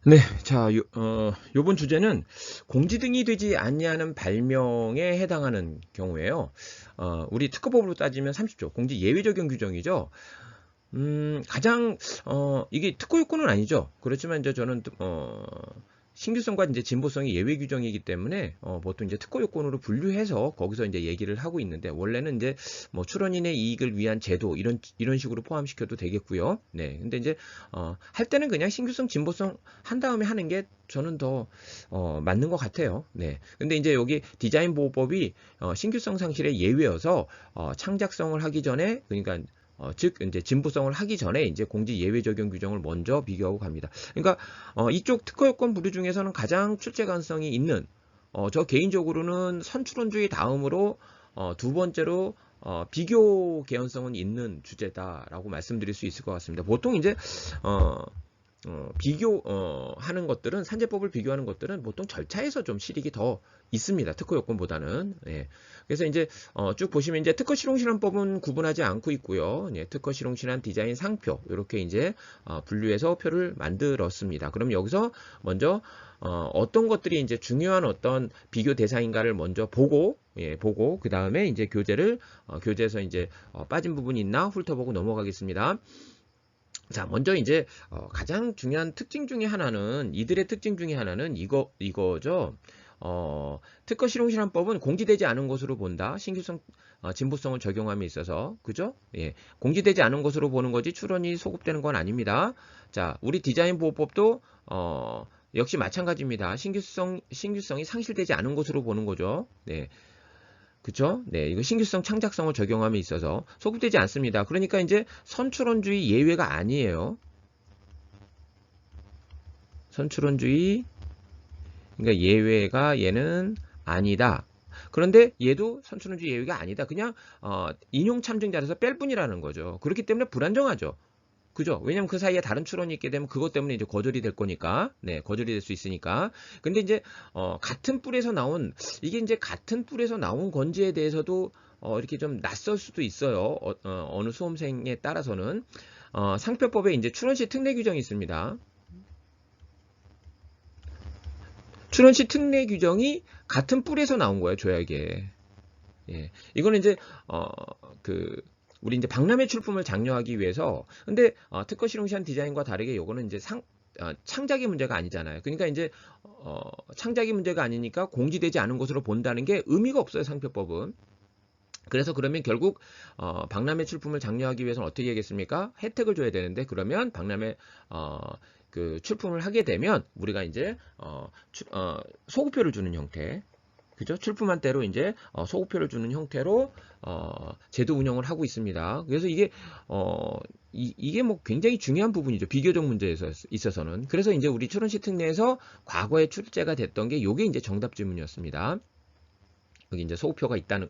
네, 자, 요번 주제는 공지등이 되지 아니하는 발명에 해당하는 경우에요. 우리 특허법으로 따지면 30조, 공지 예외 적용 규정이죠. 가장, 이게 특허 요건은 아니죠. 그렇지만 이제 저는, 신규성과 이제 진보성이 예외 규정이기 때문에, 보통 이제 특허 요건으로 분류해서 거기서 이제 얘기를 하고 있는데, 원래는 이제 뭐 출원인의 이익을 위한 제도, 이런 식으로 포함시켜도 되겠고요. 네. 근데 이제, 할 때는 그냥 신규성, 진보성 한 다음에 하는 게 저는 더, 맞는 것 같아요. 네. 근데 이제 여기 디자인 보호법이, 신규성 상실의 예외여서, 창작성을 하기 전에, 그러니까 즉 이제 진보성을 하기 전에 이제 공지 예외 적용 규정을 먼저 비교하고 갑니다. 그러니까 이쪽 특허 요건 부류 중에서는 가장 출제 가능성이 있는 저 개인적으로는 선출원주의 다음으로 두 번째로 비교 개연성은 있는 주제다라고 말씀드릴 수 있을 것 같습니다. 보통 이제 어, 하는 것들은 산재법을 비교하는 것들은 보통 절차에서 좀 실익이 더 있습니다. 특허 요건보다는. 예. 그래서 이제 쭉 보시면 이제 특허 실용실험법은 구분하지 않고 있고요. 예, 특허 실용실험 디자인 상표 이렇게 이제 분류해서 표를 만들었습니다. 그럼 여기서 먼저 어떤 것들이 이제 중요한 어떤 비교 대상인가를 먼저 보고 보고 그 다음에 이제 교재에서 이제 빠진 부분이 있나 훑어보고 넘어가겠습니다. 자, 먼저 이제 가장 중요한 특징 중에 하나는 이들의 특징 중에 하나는 이거죠. 특허 실용실험법은 공지되지 않은 것으로 본다. 신규성 진보성을 적용함에 있어서 그죠? 예. 공지되지 않은 것으로 보는 거지 출원이 소급되는 건 아닙니다. 자, 우리 디자인 보호법도 역시 마찬가지입니다. 신규성이 상실되지 않은 것으로 보는 거죠. 네. 그쵸? 네, 이거 신규성 창작성을 적용함에 있어서 소급되지 않습니다. 그러니까 이제 선출원주의 예외가 아니에요. 선출원주의, 그러니까 예외가 얘는 아니다. 그런데 얘도 선출원주의 예외가 아니다. 그냥 인용 참증자라서 뺄 뿐이라는 거죠. 그렇기 때문에 불안정하죠. 그죠? 왜냐면 그 사이에 다른 출원이 있게 되면 그것 때문에 이제 거절이 될 거니까. 네, 거절이 될 수 있으니까. 근데 이제, 같은 뿔에서 나온, 이게 이제 같은 뿔에서 나온 건지에 대해서도, 이렇게 좀 낯설 수도 있어요. 느 수험생에 따라서는. 상표법에 이제 출원 시 특례 규정이 있습니다. 출원 시 특례 규정이 같은 뿔에서 나온 거예요, 조약에. 예. 이거는 이제, 그, 우리 이제 박람회 출품을 장려하기 위해서, 근데, 특허 실용 시한 디자인과 다르게 요거는 이제 창작의 문제가 아니잖아요. 그러니까 이제, 창작의 문제가 아니니까 공지되지 않은 것으로 본다는 게 의미가 없어요, 상표법은. 그래서 그러면 결국, 박람회 출품을 장려하기 위해서는 어떻게 하겠습니까? 혜택을 줘야 되는데, 그러면 박람회, 그 출품을 하게 되면, 우리가 이제, 소구표를 주는 형태, 그죠? 출품한 때로 이제 소급표를 주는 형태로 제도 운영을 하고 있습니다. 그래서 이게 이게 뭐 굉장히 중요한 부분이죠. 비교적 문제에 있어서는. 그래서 이제 우리 출원시 특례에서 과거에 출제가 됐던 게 요게 이제 정답 질문이었습니다. 여기 이제 소급표가 있다는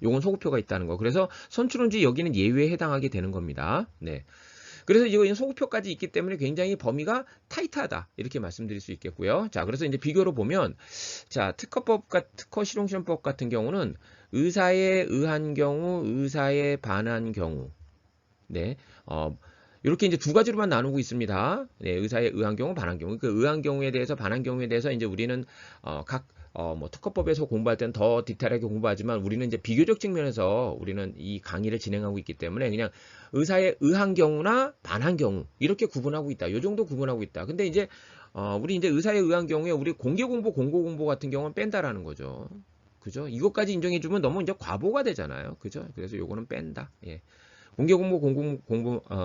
요건 소급표가 있다는 거. 그래서 선출원지 여기는 예외에 해당하게 되는 겁니다. 네. 그래서 이거 소급표까지 있기 때문에 굉장히 범위가 타이트하다 이렇게 말씀드릴 수 있겠고요. 자, 그래서 이제 비교로 보면 자 특허 실용시험법 같은 경우는 의사에 의한 경우, 의사에 반한 경우, 네, 이렇게 이제 두 가지로만 나누고 있습니다. 네, 의사에 의한 경우, 반한 경우. 그 의한 경우에 대해서, 반한 경우에 대해서 이제 우리는 뭐 특허법에서 공부할 때는 더 디테일하게 공부하지만 우리는 이제 비교적 측면에서 우리는 이 강의를 진행하고 있기 때문에 그냥 의사에 의한 경우나 반한 경우 이렇게 구분하고 있다. 요 정도 구분하고 있다. 근데 이제 우리 이제 의사에 의한 경우에 우리 공개 공보, 공고 공보 같은 경우는 뺀다라는 거죠. 그죠? 이것까지 인정해주면 너무 이제 과보가 되잖아요. 그죠? 그래서 요거는 뺀다. 예. 공개공보,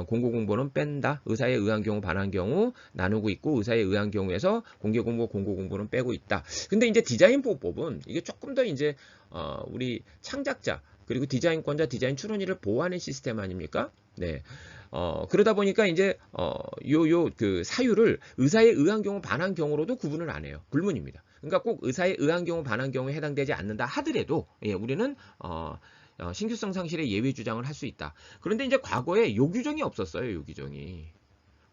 공고공보는 뺀다. 의사에 의한 경우, 반한 경우 나누고 있고 의사에 의한 경우에서 공개공보, 공고공보는 빼고 있다. 근데 이제 디자인 보호법은 이게 조금 더 이제 우리 창작자 그리고 디자인권자, 디자인 출원인을 보호하는 시스템 아닙니까? 네. 그러다 보니까 이제 그 사유를 의사에 의한 경우, 반한 경우로도 구분을 안 해요. 불문입니다. 그러니까 꼭 의사에 의한 경우, 반한 경우에 해당되지 않는다 하더라도 예, 우리는 신규성 상실의 예외 주장을 할 수 있다. 그런데 이제 과거에 요 규정이 없었어요. 요 규정이.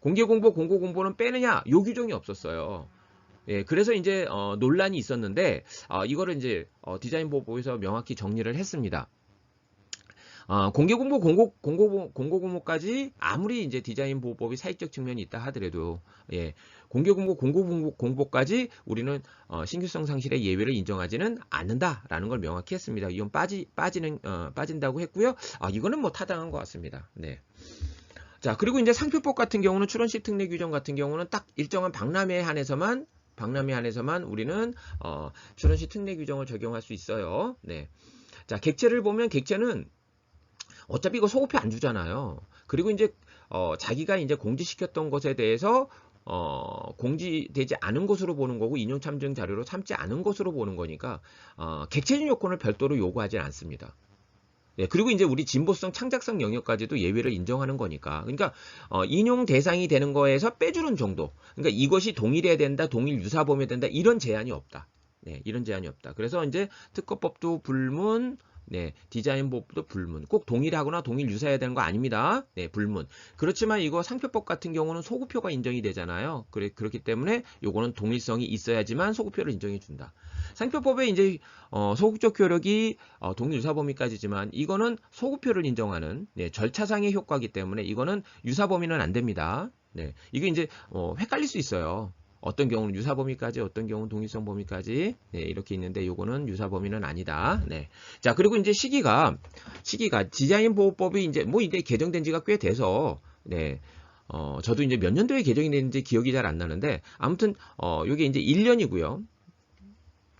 공개공보, 공고공보는 빼느냐? 요 규정이 없었어요. 예, 그래서 이제 논란이 있었는데 이거를 이제 디자인 보호법에서 명확히 정리를 했습니다. 공고공모까지 아무리 이제 디자인 보호법이 사익적 측면이 있다 하더라도, 예, 공고공모까지 우리는 신규성 상실의 예외를 인정하지는 않는다라는 걸 명확히 했습니다. 이건 빠진다고 했고요. 이거는 뭐 타당한 것 같습니다. 네. 자, 그리고 이제 상표법 같은 경우는 출원 시 특례 규정 같은 경우는 딱 일정한 박람회에 한해서만 우리는 출원 시 특례 규정을 적용할 수 있어요. 네. 자, 객체를 보면 객체는 어차피 이거 소급표 안 주잖아요. 그리고 이제 자기가 이제 공지시켰던 것에 대해서 공지되지 않은 것으로 보는 거고 인용 참증 자료로 삼지 않은 것으로 보는 거니까 객체적 요건을 별도로 요구하지 않습니다. 네, 그리고 이제 우리 진보성, 창작성 영역까지도 예외를 인정하는 거니까. 그러니까 인용 대상이 되는 거에서 빼주는 정도. 그러니까 이것이 동일해야 된다, 동일 유사 범위해야 된다 이런 제한이 없다. 네, 이런 제한이 없다. 그래서 이제 특허법도 불문, 네, 디자인법도 불문. 꼭 동일하거나 동일 유사해야 되는 거 아닙니다. 네, 불문. 그렇지만 이거 상표법 같은 경우는 소급표가 인정이 되잖아요. 그렇기 때문에 요거는 동일성이 있어야지만 소급표를 인정해 준다. 상표법에 이제 소급적 효력이 동일 유사 범위까지지만 이거는 소급표를 인정하는 절차상의 효과이기 때문에 이거는 유사 범위는 안 됩니다. 네, 이게 이제 헷갈릴 수 있어요. 어떤 경우는 유사 범위까지, 어떤 경우는 동일성 범위까지, 네, 이렇게 있는데 요거는 유사 범위는 아니다. 네. 자, 그리고 이제 시기가 디자인 보호법이 이제 개정된 지가 꽤 돼서, 네. 저도 이제 몇 년도에 개정이 됐는지 기억이 잘 안 나는데, 아무튼 요게 이제 1년이고요.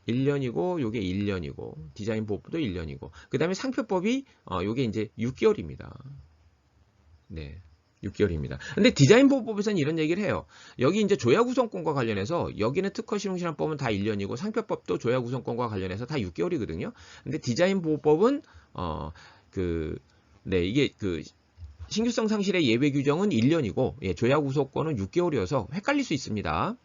1년이고 요게 1년이고 디자인 보호법도 1년이고 그다음에 상표법이 요게 이제 6개월입니다. 네. 6개월입니다. 근데 디자인 보호법에서는 이런 얘기를 해요. 여기 이제 조약 구성권과 관련해서 여기는 특허 실용실험법은 다 1년이고 상표법도 조약 구성권과 관련해서 다 6개월이거든요. 근데 디자인 보호법은 이게 신규성 상실의 예외 규정은 1년이고 예, 조약 구성권은 6개월이어서 헷갈릴 수 있습니다.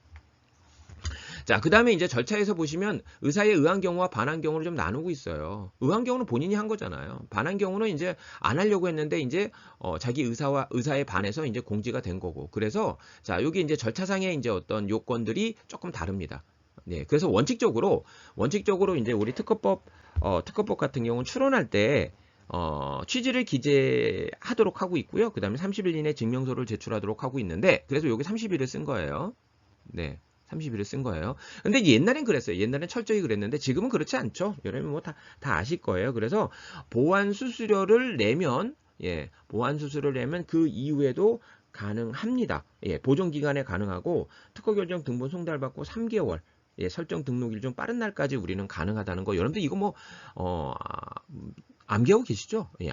자, 그 다음에 이제 절차에서 보시면 의사의 의한 경우와 반한 경우를 좀 나누고 있어요. 의한 경우는 본인이 한 거잖아요. 반한 경우는 이제 안 하려고 했는데 이제 자기 의사에 반해서 이제 공지가 된 거고. 그래서 자, 여기 이제 절차상의 이제 어떤 요건들이 조금 다릅니다. 네, 그래서 원칙적으로 이제 우리 특허법 같은 경우는 출원할 때 취지를 기재하도록 하고 있고요. 그 다음에 30일 이내 증명서를 제출하도록 하고 있는데 그래서 여기 30일을 쓴 거예요. 네. 30일을 쓴 거예요. 근데 옛날엔 그랬어요. 옛날엔 철저히 그랬는데 지금은 그렇지 않죠. 여러분 뭐 다 아실 거예요. 그래서 보완 수수료를 내면 그 이후에도 가능합니다. 예, 보존 기간에 가능하고 특허 결정 등본 송달받고 3개월 예, 설정 등록일 좀 빠른 날까지 우리는 가능하다는 거. 여러분들 이거 뭐 암기하고 계시죠? 예,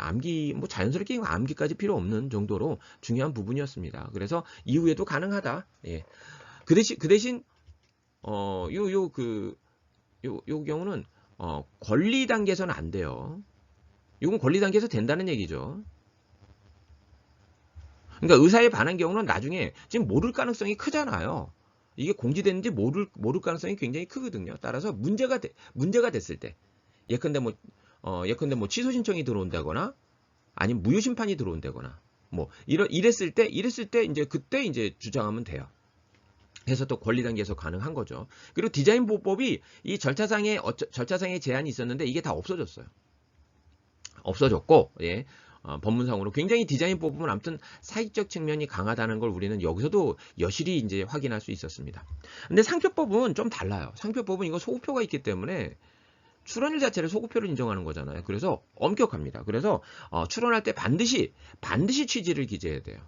뭐 자연스럽게 암기까지 필요 없는 정도로 중요한 부분이었습니다. 그래서 이후에도 가능하다. 예. 그 대신 요 경우는 권리 단계에서는 안 돼요. 이건 권리 단계에서 된다는 얘기죠. 그러니까 의사에 반한 경우는 나중에 지금 모를 가능성이 크잖아요. 이게 공지됐는지 모를 가능성이 굉장히 크거든요. 따라서 문제가 됐을 때 예컨대 뭐 취소 신청이 들어온다거나 아니면 무효 심판이 들어온다거나 뭐 이랬을 때 이제 그때 이제 주장하면 돼요. 해서 또 권리 단계에서 가능한 거죠. 그리고 디자인 보호법이 이 절차상의 제한이 있었는데 이게 다 없어졌어요. 없어졌고, 예. 법문상으로 굉장히 디자인 보호법은 아무튼 사익적 측면이 강하다는 걸 우리는 여기서도 여실히 이제 확인할 수 있었습니다. 근데 상표법은 좀 달라요. 상표법은 이거 소급표가 있기 때문에 출원일 자체를 소급표로 인정하는 거잖아요. 그래서 엄격합니다. 그래서 출원할 때 반드시 취지를 기재해야 돼요.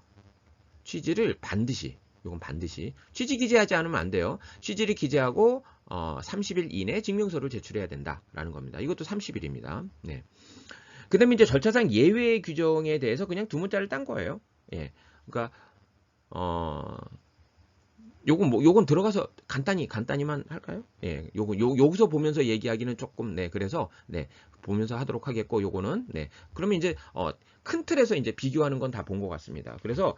취지를 이건 반드시 취지 기재하지 않으면 안 돼요. 취지를 기재하고 30일 이내 증명서를 제출해야 된다라는 겁니다. 이것도 30일입니다. 네. 그다음에 이제 절차상 예외 규정에 대해서 그냥 두 문자를 딴 거예요. 예. 그러니까 요건 들어가서 간단히만 할까요? 예. 여기서 보면서 얘기하기는 조금 그래서 보면서 하도록 하겠고 요거는 그러면 이제 큰 틀에서 이제 비교하는 건 다 본 것 같습니다. 그래서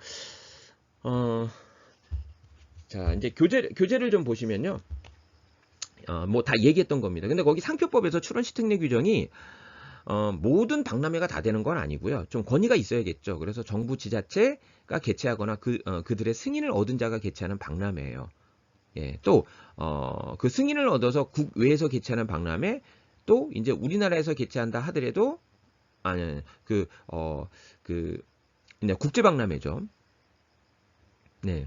자, 이제 교재를 좀 보시면요. 뭐 다 얘기했던 겁니다. 근데 거기 상표법에서 출원 시 특례 규정이 모든 박람회가 다 되는 건 아니고요. 좀 권위가 있어야겠죠. 그래서 정부 지자체가 개최하거나 그들의 승인을 얻은 자가 개최하는 박람회예요. 예, 또 그 승인을 얻어서 국외에서 개최하는 박람회, 또 이제 우리나라에서 개최한다 하더라도 아니, 네, 국제박람회죠. 네.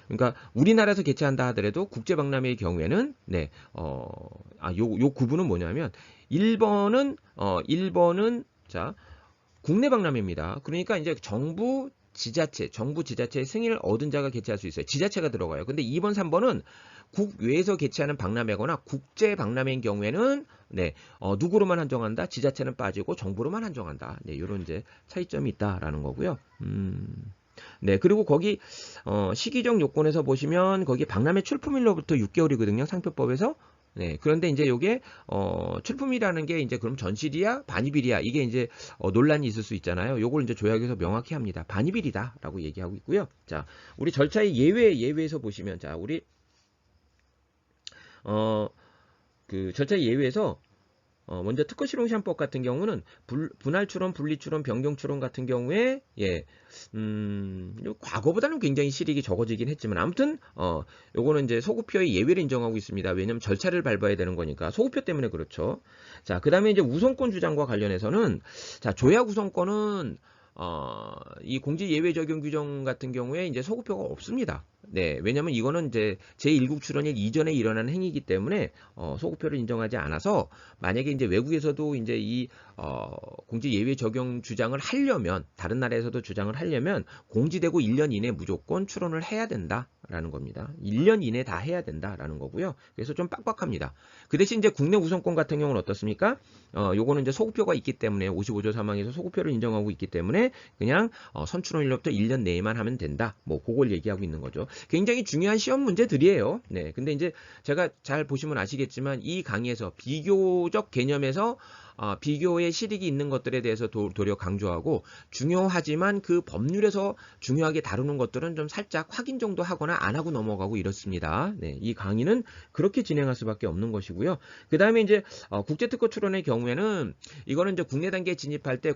그러니까 우리나라에서 개최한다 하더라도 국제박람회의 경우에는 네, 요 구분은 뭐냐면 1번은 자, 국내 박람회입니다. 그러니까 이제 정부 지자체의 승인을 얻은 자가 개최할 수 있어요. 지자체가 들어가요. 근데 2번, 3번은 국외에서 개최하는 박람회거나 국제 박람회인 경우에는 네, 누구로만 한정한다? 지자체는 빠지고 정부로만 한정한다. 네, 이런 이제 차이점이 있다라는 거고요. 네, 그리고 거기 시기적 요건에서 보시면 거기 박람회 출품일로부터 6개월이거든요. 상표법에서. 네, 그런데 이제 요게 출품이라는 게 이제 그럼 전실이야, 반입일이야 이게 이제 논란이 있을 수 있잖아요. 요걸 이제 조약에서 명확히 합니다. 반입일이다라고 얘기하고 있고요. 자, 우리 절차의 예외에서 보시면 자, 우리 그 절차의 예외에서 먼저 특허 실용 시험법 같은 경우는 분할 출원, 분리 출원, 변경 출원 같은 경우에 예, 과거보다는 굉장히 실익이 적어지긴 했지만 아무튼 요거는 이제 소급표의 예외를 인정하고 있습니다. 왜냐면 절차를 밟아야 되는 거니까 소급표 때문에 그렇죠. 자, 그다음에 이제 우선권 주장과 관련해서는 자, 조약 우선권은 이 공지 예외 적용 규정 같은 경우에 이제 소급표가 없습니다. 네, 왜냐면 이거는 이제 제1국 출원일 이전에 일어나는 행위이기 때문에 소급표를 인정하지 않아서 만약에 이제 외국에서도 이제 이 공지 예외 적용 주장을 하려면 다른 나라에서도 주장을 하려면 공지되고 1년 이내 무조건 출원을 해야 된다라는 겁니다. 1년 이내 다 해야 된다라는 거고요. 그래서 좀 빡빡합니다. 그 대신 이제 국내 우선권 같은 경우는 어떻습니까? 요거는 이제 소급표가 있기 때문에 55조 3항에서 소급표를 인정하고 있기 때문에 그냥 선출원일로부터 1년 내에만 하면 된다. 뭐 그걸 얘기하고 있는 거죠. 굉장히 중요한 시험 문제들이에요. 네, 근데 이제 제가 잘 보시면 아시겠지만 이 강의에서 비교적 개념에서 비교의 실익이 있는 것들에 대해서 도려 강조하고 중요하지만 그 법률에서 중요하게 다루는 것들은 좀 살짝 확인 정도 하거나 안 하고 넘어가고 이렇습니다. 네, 이 강의는 그렇게 진행할 수밖에 없는 것이고요. 그 다음에 이제 국제특허 출원의 경우에는 이거는 이제 국내 단계에 진입할 때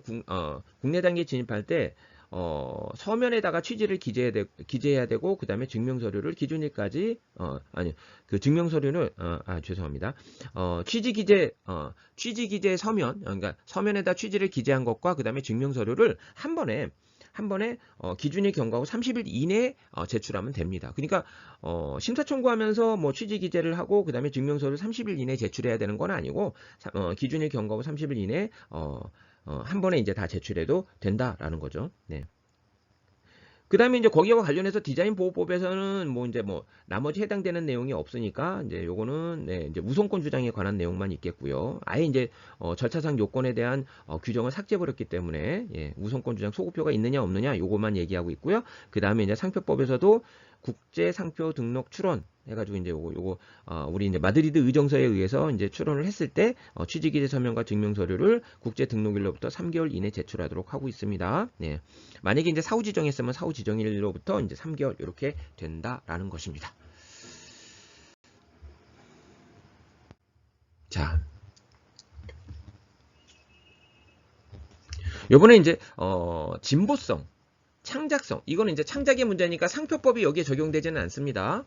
서면에다가 취지를 기재해야 되고 그 다음에 증명서류를 기준일까지 그 증명서류는 죄송합니다. 취지 기재 서면 그러니까 서면에다 취지를 기재한 것과 그 다음에 증명서류를 한 번에 기준일 경과후 30일 이내에 제출하면 됩니다. 그러니까 심사 청구하면서 뭐 취지 기재를 하고 그 다음에 증명서를 30일 이내에 제출해야 되는 건 아니고 기준일 경과후 30일 이내에 한 번에 이제 다 제출해도 된다라는 거죠. 네. 그 다음에 이제 거기와 관련해서 디자인 보호법에서는 뭐 나머지 해당되는 내용이 없으니까 이제 요거는 네, 이제 우선권 주장에 관한 내용만 있겠고요. 아예 이제 절차상 요건에 대한 규정을 삭제해버렸기 때문에 예, 우선권 주장 소급표가 있느냐 없느냐 요것만 얘기하고 있고요. 그 다음에 이제 상표법에서도 국제 상표 등록 출원 해가지고 이제 요거 우리 이제 마드리드 의정서에 의해서 이제 출원을 했을 때 취지기재 서면과 증명서류를 국제 등록일로부터 3개월 이내 제출하도록 하고 있습니다. 네. 만약에 이제 사후 지정했으면 사후 지정일로부터 이제 3개월 이렇게 된다라는 것입니다. 자. 요번에 이제 진보성, 창작성. 이거는 이제 창작의 문제니까 상표법이 여기에 적용되지는 않습니다.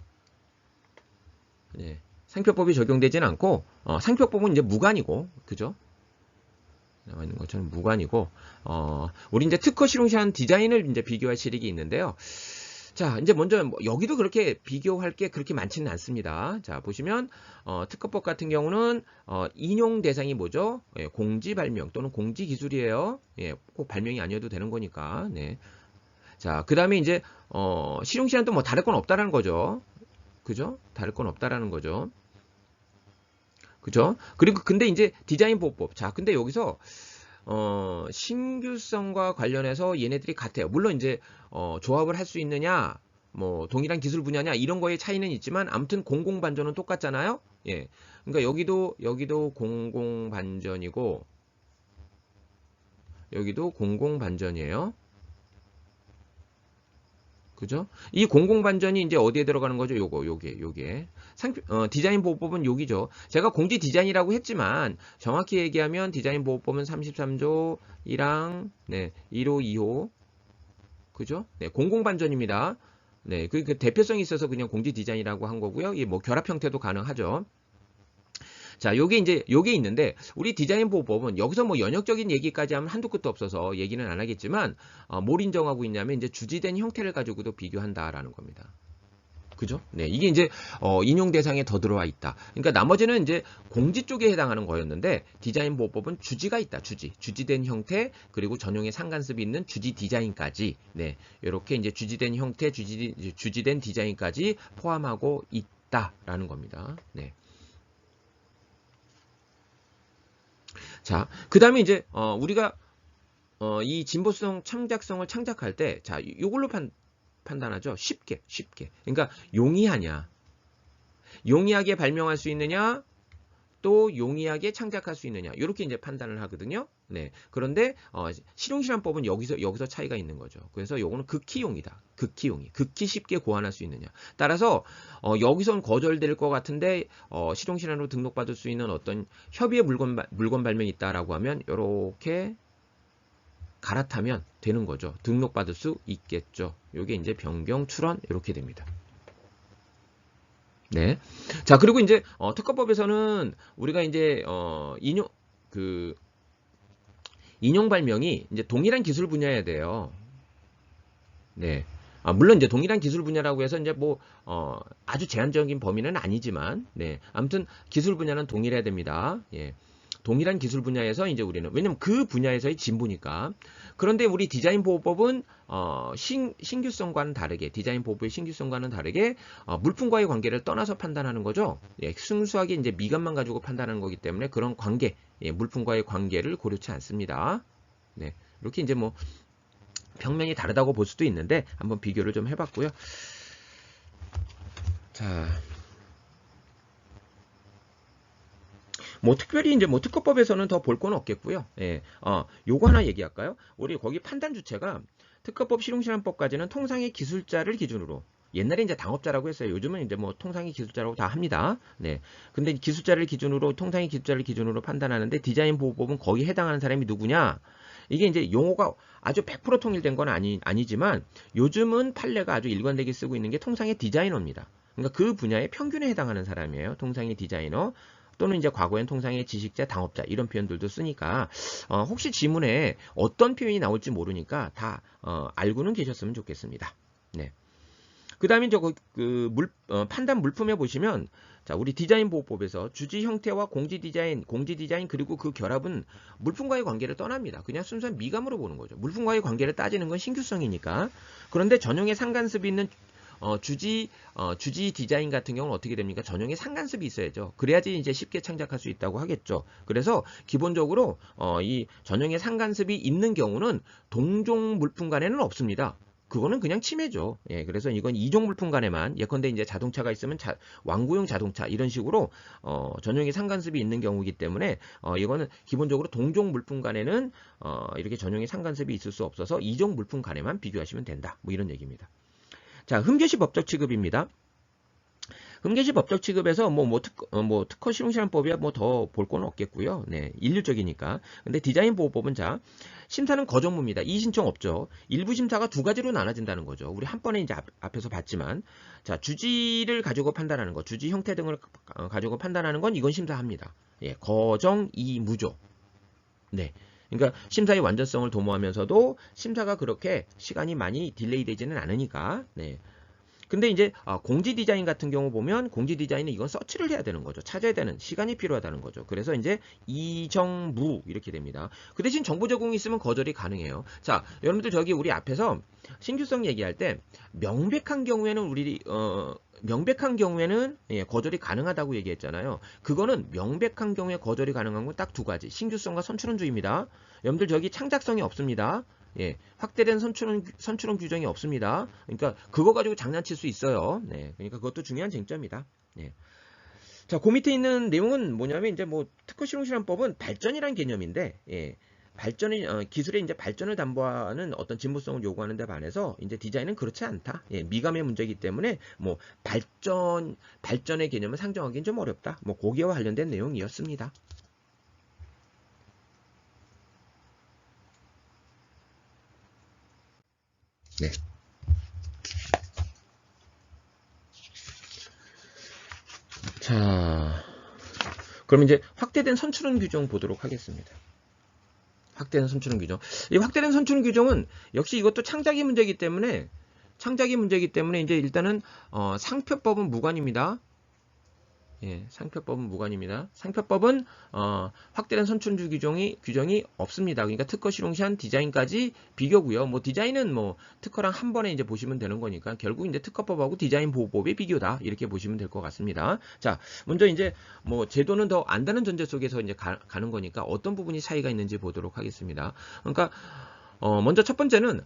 네. 상표법이 적용되지는 않고 상표법은 이제 무관이고 그죠? 나와 있는 것처럼 무관이고 우리 이제 특허 실용 시한 디자인을 이제 비교할 실익이 있는데요. 자, 이제 먼저 여기도 그렇게 비교할 게 그렇게 많지는 않습니다. 자, 보시면 특허법 같은 경우는 인용 대상이 뭐죠? 예, 공지 발명 또는 공지 기술이에요. 예, 꼭 발명이 아니어도 되는 거니까. 네. 자, 그다음에 이제 실용 시한도 뭐 다를 건 없다라는 거죠. 그죠? 다를 건 없다라는 거죠. 그죠? 그리고 근데 이제 디자인 보호법. 자, 근데 여기서 신규성과 관련해서 얘네들이 같아요. 물론 이제 조합을 할 수 있느냐, 뭐 동일한 기술 분야냐 이런 거에 차이는 있지만 아무튼 공공 반전은 똑같잖아요. 예. 그러니까 여기도 공공 반전이고 여기도 공공 반전이에요. 그죠? 이 공공반전이 이제 어디에 들어가는 거죠? 요게. 디자인 보호법은 여기죠. 제가 공지 디자인이라고 했지만 정확히 얘기하면 디자인 보호법은 33조 1항, 네, 1호, 2호. 그죠? 네, 공공반전입니다. 네, 그 대표성이 있어서 그냥 공지 디자인이라고 한 거고요. 이 뭐 결합 형태도 가능하죠. 자, 요게 있는데, 우리 디자인 보호법은 여기서 뭐 연역적인 얘기까지 하면 한두 끝도 없어서 얘기는 안 하겠지만, 뭘 인정하고 있냐면, 이제 주지된 형태를 가지고도 비교한다라는 겁니다. 그죠? 네, 이게 이제 인용 대상에 더 들어와 있다. 그러니까 나머지는 이제 공지 쪽에 해당하는 거였는데 디자인 보호법은 주지가 있다. 주지된 형태 그리고 전용의 상간습이 있는 주지 디자인까지 네, 이렇게 이제 주지된 형태, 주지된 디자인까지 포함하고 있다라는 겁니다. 네. 자, 그다음에 이제 우리가 이 진보성 창작성을 창작할 때 자, 이걸로 판단하죠. 쉽게. 그러니까 용이하게 발명할 수 있느냐, 또 용이하게 창작할 수 있느냐. 이렇게 이제 판단을 하거든요. 네. 그런데 실용실험법은 여기서 차이가 있는 거죠. 그래서 요거는 극히용이다. 극히 쉽게 고안할 수 있느냐. 따라서 여기선 거절될 것 같은데 실용실험으로 등록받을 수 있는 어떤 협의의 물건 발명이 있다라고 하면 이렇게 갈아타면 되는 거죠. 등록받을 수 있겠죠. 요게 이제 변경, 출원 이렇게 됩니다. 네. 자, 그리고 이제 특허법에서는 우리가 이제 인용 발명이 이제 동일한 기술 분야여야 돼요. 네. 물론 이제 동일한 기술 분야라고 해서 이제 뭐 아주 제한적인 범위는 아니지만 네. 아무튼 기술 분야는 동일해야 됩니다. 예. 동일한 기술 분야에서 이제 우리는 왜냐면 그 분야에서의 진보니까. 그런데 우리 디자인 보호법은 신규성과는 다르게 디자인 보호법의 신규성과는 다르게 물품과의 관계를 떠나서 판단하는 거죠. 예, 순수하게 이제 미감만 가지고 판단하는 거기 때문에 그런 관계, 예, 물품과의 관계를 고려치 않습니다. 네, 이렇게 이제 뭐 평면이 다르다고 볼 수도 있는데 한번 비교를 좀 해봤고요. 자. 뭐 특별히 이제 뭐 특허법에서는 더 볼 건 없겠고요. 예, 요거 하나 얘기할까요? 우리 거기 판단 주체가 특허법 실용실험법까지는 통상의 기술자를 기준으로 옛날에 이제 당업자라고 했어요. 요즘은 이제 뭐 통상의 기술자라고 다 합니다. 네. 근데 기술자를 기준으로 통상의 기술자를 기준으로 판단하는데 디자인 보호법은 거기 해당하는 사람이 누구냐? 이게 이제 용어가 아주 100% 통일된 건 아니지만 요즘은 판례가 아주 일관되게 쓰고 있는 게 통상의 디자이너입니다. 그러니까 그 분야의 평균에 해당하는 사람이에요. 통상의 디자이너. 또는 이제 과거엔 통상의 지식자, 당업자 이런 표현들도 쓰니까 혹시 지문에 어떤 표현이 나올지 모르니까 다 알고는 계셨으면 좋겠습니다. 네. 그 다음에 판단 물품에 보시면 자, 우리 디자인 보호법에서 주지 형태와 공지 디자인 그리고 그 결합은 물품과의 관계를 떠납니다. 그냥 순수한 미감으로 보는 거죠. 물품과의 관계를 따지는 건 신규성이니까. 그런데 전용의 상간습이 있는 주지 디자인 같은 경우는 어떻게 됩니까? 전용의 상간습이 있어야죠. 그래야지 이제 쉽게 창작할 수 있다고 하겠죠. 그래서 기본적으로 이 전용의 상간습이 있는 경우는 동종 물품 간에는 없습니다. 그거는 그냥 침해죠. 예, 그래서 이건 이종 물품 간에만 예컨대 이제 자동차가 있으면 완구용 자동차 이런 식으로 전용의 상간습이 있는 경우이기 때문에 이거는 기본적으로 동종 물품 간에는 이렇게 전용의 상간습이 있을 수 없어서 이종 물품 간에만 비교하시면 된다. 뭐 이런 얘기입니다. 자, 흠계시 법적 취급입니다. 흠계시 법적 취급에서 특허 실용실험법이야 뭐 더 볼 건 없겠고요. 네, 일률적이니까. 근데 디자인 보호법은 자, 심사는 거정무입니다. 이의신청 없죠. 일부 심사가 두 가지로 나눠진다는 거죠. 우리 한 번에 이제 앞에서 봤지만, 자, 주지를 가지고 판단하는 것, 주지 형태 등을 가지고 판단하는 건 이건 심사합니다. 예, 거정, 이, 무조. 네. 그러니까 심사의 완전성을 도모하면서도 심사가 그렇게 시간이 많이 딜레이 되지는 않으니까. 네. 근데 이제 공지 디자인 같은 경우 보면 공지 디자인은 이건 서치를 해야 되는 거죠. 찾아야 되는 시간이 필요하다는 거죠. 그래서 이제 이정무 이렇게 됩니다. 그 대신 정보 제공이 있으면 거절이 가능해요. 자, 여러분들 저기 우리 앞에서 신규성 얘기할 때 명백한 경우에는 예, 거절이 가능하다고 얘기했잖아요. 그거는 명백한 경우에 거절이 가능한 건 딱 두 가지. 신규성과 선출원주의입니다. 여러분들 저기 창작성이 없습니다. 예, 확대된 선출원 규정이 없습니다. 그러니까 그거 가지고 장난칠 수 있어요. 네, 그러니까 그것도 중요한 쟁점이다. 예. 자, 그 밑에 있는 내용은 뭐냐면 이제 뭐 특허 실용실험법은 발전이란 개념인데, 예, 기술의 이제 발전을 담보하는 어떤 진보성을 요구하는 데 반해서 이제 디자인은 그렇지 않다. 예, 미감의 문제이기 때문에 뭐 발전의 개념을 상정하기는 좀 어렵다. 뭐 거기와 관련된 내용이었습니다. 네. 자, 그럼 이제 확대된 선출원 규정 보도록 하겠습니다. 확대된 선출원 규정. 이 확대된 선출원 규정은 역시 이것도 창작의 문제이기 때문에 이제 일단은 상표법은 무관입니다. 예, 상표법은 무관입니다. 상표법은 확대된 선출주 규정이 없습니다. 그러니까 특허 실용시한 디자인까지 비교고요. 뭐 디자인은 뭐 특허랑 한 번에 이제 보시면 되는 거니까 결국 이제 특허법하고 디자인 보호법의 비교다 이렇게 보시면 될 것 같습니다. 자, 먼저 이제 뭐 제도는 더 안다는 전제 속에서 이제 가는 거니까 어떤 부분이 차이가 있는지 보도록 하겠습니다. 그러니까 먼저 첫 번째는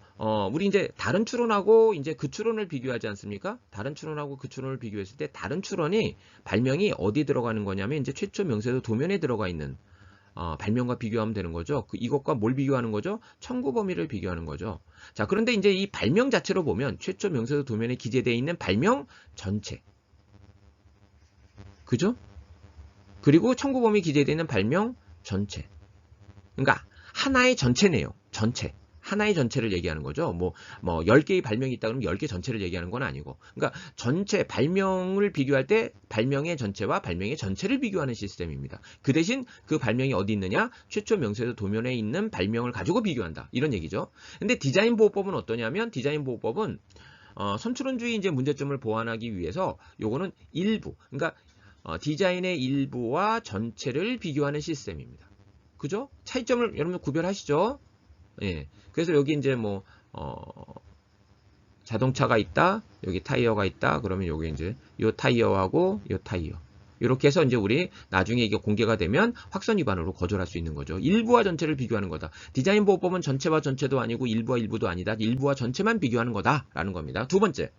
우리 이제 다른 추론하고 이제 그 추론을 비교하지 않습니까? 다른 추론하고 그 추론을 비교했을 때 다른 추론이 발명이 어디 들어가는 거냐면 이제 최초 명세서 도면에 들어가 있는 발명과 비교하면 되는 거죠. 이것과 뭘 비교하는 거죠? 청구 범위를 비교하는 거죠. 자, 그런데 이제 이 발명 자체로 보면 최초 명세서 도면에 기재되어 있는 발명 전체. 그죠? 그리고 청구 범위 기재되어 있는 발명 전체. 그러니까 하나의 전체네요. 전체. 하나의 전체를 얘기하는 거죠. 뭐 10개의 발명이 있다 그러면 10개 전체를 얘기하는 건 아니고. 그러니까 전체 발명을 비교할 때 발명의 전체와 발명의 전체를 비교하는 시스템입니다. 그 대신 그 발명이 어디 있느냐? 최초 명세서 도면에 있는 발명을 가지고 비교한다. 이런 얘기죠. 근데 디자인 보호법은 어떠냐면 디자인 보호법은 선출원주의 이제 문제점을 보완하기 위해서 요거는 일부. 그러니까 디자인의 일부와 전체를 비교하는 시스템입니다. 그죠? 차이점을 여러분 구별하시죠? 예. 그래서 여기 이제 뭐, 자동차가 있다. 여기 타이어가 있다. 그러면 여기 이제 요 타이어하고 요 타이어. 이렇게 해서 이제 우리 나중에 이게 공개가 되면 확선 위반으로 거절할 수 있는 거죠. 일부와 전체를 비교하는 거다. 디자인 보호법은 전체와 전체도 아니고 일부와 일부도 아니다. 일부와 전체만 비교하는 거다라는 겁니다. 두 번째.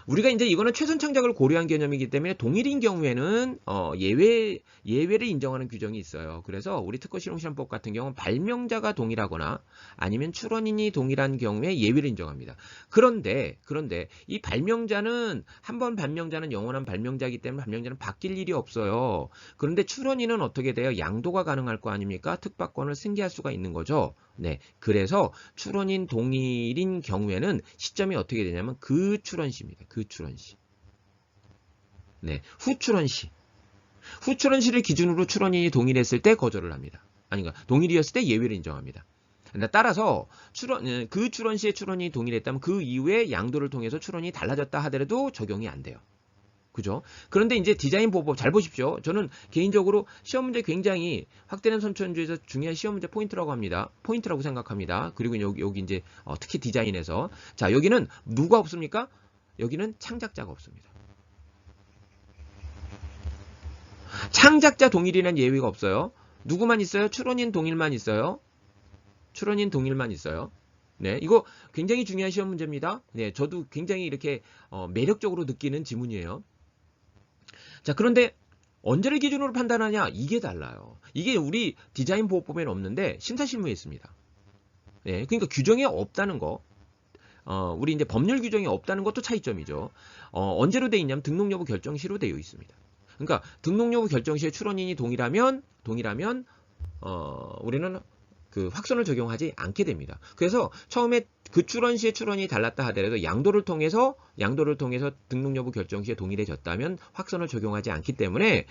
우리가 이제 이거는 최선 창작을 고려한 개념이기 때문에 동일인 경우에는 예외를 인정하는 규정이 있어요. 그래서 우리 특허 실용실험법 같은 경우는 발명자가 동일하거나 아니면 출원인이 동일한 경우에 예외를 인정합니다. 그런데 이 발명자는 한번 발명자는 영원한 발명자이기 때문에 발명자는 바뀔 일이 없어요. 그런데 출원인은 어떻게 돼요? 양도가 가능할 거 아닙니까? 특박권을 승계할 수가 있는 거죠. 네, 그래서 출원인 동일인 경우에는 시점이 어떻게 되냐면 그 출원시입니다. 그 출원시. 네, 후출원시. 후출원시를 기준으로 출원인이 동일했을 때 거절을 합니다. 아니, 그러니까 동일이었을 때 예외를 인정합니다. 따라서 그 출원시의 출원이 동일했다면 그 이후에 양도를 통해서 출원이 달라졌다 하더라도 적용이 안 돼요. 그죠? 그런데 이제 디자인 보호법 잘 보십시오. 저는 개인적으로 시험 문제 굉장히 확대된 선출원주의에서 중요한 시험 문제 포인트라고 합니다. 포인트라고 생각합니다. 그리고 여기 이제 특히 디자인에서 자, 여기는 누가 없습니까? 여기는 창작자가 없습니다. 창작자 동일이라는 예외가 없어요. 누구만 있어요? 출원인 동일만 있어요. 출원인 동일만 있어요. 네, 이거 굉장히 중요한 시험 문제입니다. 네, 저도 굉장히 이렇게 매력적으로 느끼는 지문이에요. 자, 그런데 언제를 기준으로 판단하냐? 이게 달라요. 이게 우리 디자인 보호법에는 없는데 심사실무에 있습니다. 네, 그러니까 규정이 없다는 거. 우리 이제 법률 규정이 없다는 것도 차이점이죠. 언제로 돼 있냐면 등록 여부 결정 시로 되어 있습니다. 그러니까 등록 여부 결정 시에 출원인이 동일하면 우리는 그 확선을 적용하지 않게 됩니다. 그래서 처음에 그 출원 시의 출원이 달랐다 하더라도 양도를 통해서 등록 여부 결정 시에 동일해졌다면 확선을 적용하지 않기 때문에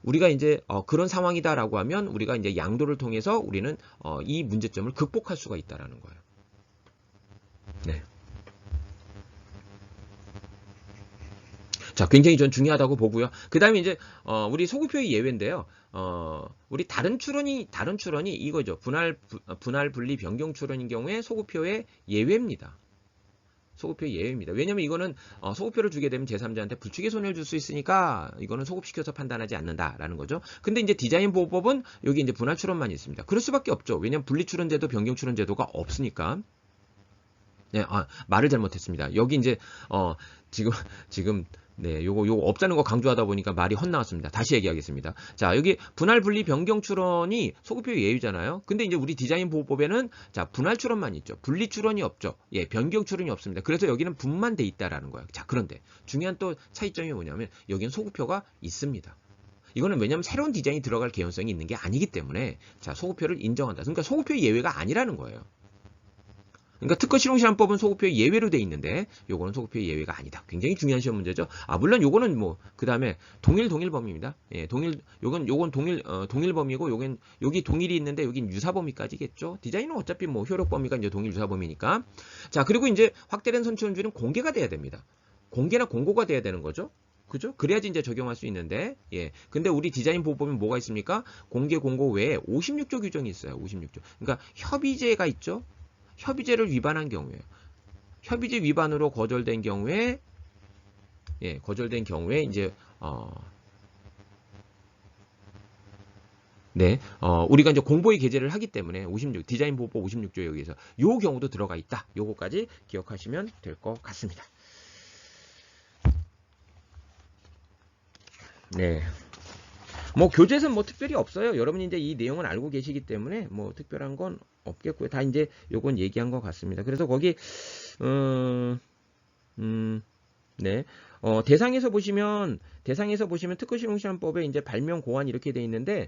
우리가 이제 그런 상황이다라고 하면 우리가 이제 양도를 통해서 우리는 이 문제점을 극복할 수가 있다라는 거예요. 네. 자, 굉장히 전 중요하다고 보고요. 그 다음에 이제 우리 소급표의 예외인데요. 우리 다른 출원이 이거죠. 분할 분리 변경 출원인 경우에 소급표의 예외입니다. 소급표의 예외입니다. 왜냐면 이거는 소급표를 주게 되면 제3자한테 불충의 손해를 줄 수 있으니까 이거는 소급시켜서 판단하지 않는다라는 거죠. 근데 이제 디자인 보호법은 여기 이제 분할 출원만 있습니다. 그럴 수밖에 없죠. 왜냐면 분리 출원 제도, 변경 출원 제도가 없으니까. 네, 말을 잘못했습니다. 여기 이제 지금 네, 요거 없다는 거 강조하다 보니까 말이 헛나왔습니다. 다시 얘기하겠습니다. 자, 여기 분할 분리 변경 출원이 소급표 예외잖아요. 근데 이제 우리 디자인 보호법에는 자, 분할 출원만 있죠. 분리 출원이 없죠. 예, 변경 출원이 없습니다. 그래서 여기는 분만 돼 있다라는 거예요. 자, 그런데 중요한 또 차이점이 뭐냐면 여기는 소급표가 있습니다. 이거는 왜냐면 새로운 디자인이 들어갈 개연성이 있는 게 아니기 때문에 자, 소급표를 인정한다. 그러니까 소급표 예외가 아니라는 거예요. 그러니까 특허 실용시한법은 소급효 예외로 돼 있는데 요거는 소급효 예외가 아니다. 굉장히 중요한 시험 문제죠. 물론 요거는 뭐 그다음에 동일 범위입니다. 예, 요건 동일 범위고 여기 동일이 있는데 여긴 유사 범위까지겠죠. 디자인은 어차피 뭐 효력 범위가 이제 동일 유사 범위니까. 자, 그리고 이제 확대된 선출원주는 공개가 돼야 됩니다. 공개나 공고가 돼야 되는 거죠. 그죠? 그래야지 이제 적용할 수 있는데, 예. 근데 우리 디자인 보호법은 뭐가 있습니까? 공개, 공고 외에 56조 규정이 있어요. 56조. 그러니까 협의제가 있죠? 협의제를 위반한 경우에요. 협의제 위반으로 거절된 경우에, 예, 거절된 경우에 이제, 네, 우리가 이제 공보의 게재를 하기 때문에 디자인 보호법 56조에 의해서 요 경우도 들어가 있다. 요거까지 기억하시면 될 것 같습니다. 네. 뭐 교재에서는 뭐 특별히 없어요. 여러분이 이제 이 내용을 알고 계시기 때문에 뭐 특별한 건 없겠고요. 다 이제 요건 얘기한 것 같습니다. 그래서 거기 네. 대상에서 보시면 특허실용시한법에 이제 발명 고안 이렇게 돼 있는데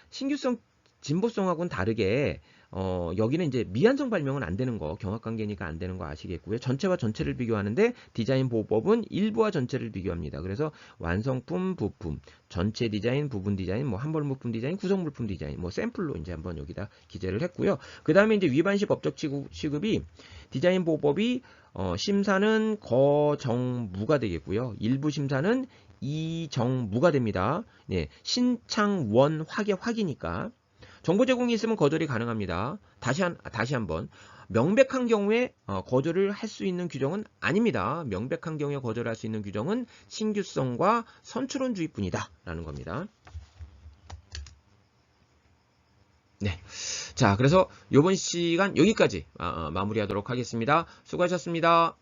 신규성 진보성하고는 다르게 여기는 이제 미완성 발명은 안 되는 거, 경합관계니까 안 되는 거 아시겠고요. 전체와 전체를 비교하는데 디자인 보호법은 일부와 전체를 비교합니다. 그래서 완성품, 부품, 전체 디자인, 부분 디자인, 뭐 한벌 물품 디자인, 구성 물품 디자인, 뭐 샘플로 이제 한번 여기다 기재를 했고요. 그 다음에 이제 위반 시 법적 취급이 디자인 보호법이 심사는 거정무가 되겠고요. 일부 심사는 이정무가 됩니다. 네, 신창원 확이니까. 정보 제공이 있으면 거절이 가능합니다. 다시 한번 명백한 경우에 거절을 할 수 있는 규정은 아닙니다. 명백한 경우에 거절할 수 있는 규정은 신규성과 선출원주의뿐이다 라는 겁니다. 네, 자, 그래서 이번 시간 여기까지 마무리하도록 하겠습니다. 수고하셨습니다.